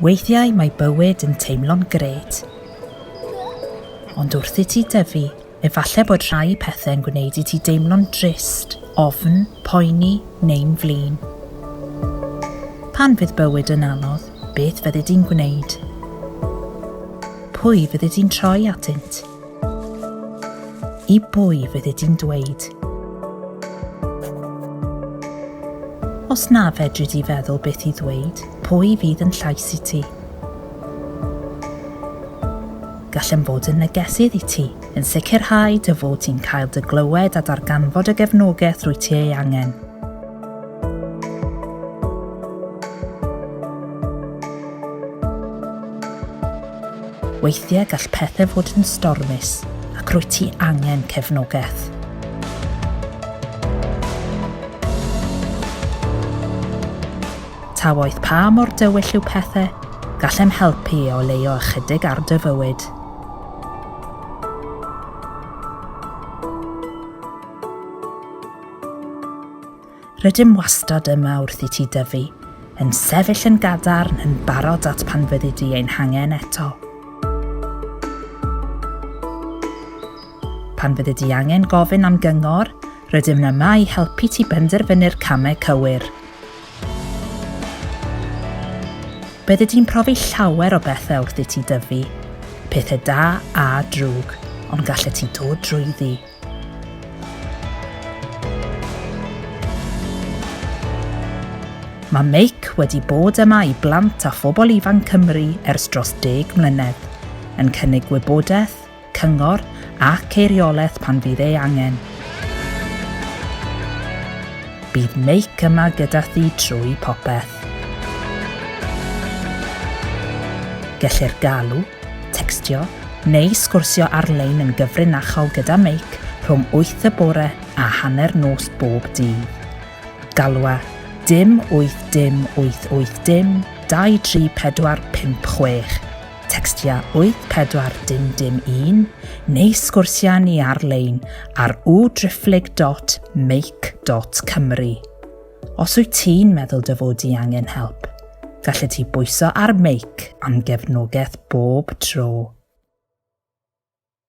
Weithiau mae bywyd yn teimlo'n gred. Ond wrth i ti dyfu, efallai bod rhai pethau'n gwneud i ti deimlo'n drist, ofn, poeni neu'n flin. Pan fydd bywyd yn anodd, beth fyddi di'n gwneud? Pwy fyddi di'n troi atynt? I bwy fyddi di'n dweud? Os na fedri di feddwl beth i ddweud, pwy fydd yn llais i ti? Gallem fod yn negesydd i ti, yn sicrhau dy fod ti'n cael dy glywed a darganfod y gefnogaeth rwy ti ei angen. Weithiau gall pethau fod yn stormus ac rwy ti angen cefnogaeth. Tawaith pa mor dywyll yw pethau, gallem helpu o leio ychydig ar dy fywyd. Rydym wastad yma wrth i ti dyfu, yn sefyll yn gadarn yn barod at pan fyddi di ein hangen eto. Pan fyddi di angen gofyn am gyngor, rydym yma i helpu ti benderfynu'r camau cywir. Byddi di'n profi llawer o bethau wrth i ti dyfu, pethau da a drwg, ond gallet ti dod drwyddi. Mae Meic wedi bod yma i blant a phobl ifanc Cymru ers dros 10 mlynedd, yn cynnig gwybodaeth, cyngor ac eiriolaeth pan fydd ei angen. Bydd Meic yma gyda thi trwy popeth. Gellir galw, tecstio neu sgwrsio ar-lein yn gyfrinachol gyda Meic rhwng 8 y bore a hanner nos bob dydd. Galwa dim 8880 234556, tecstia 84011 neu sgwrsia ni ar-lein ar www.meic.cymru. Os wyt ti'n meddwl dy fod i angen help, gallet ti bwyso ar Meic am gefnogaeth bob tro.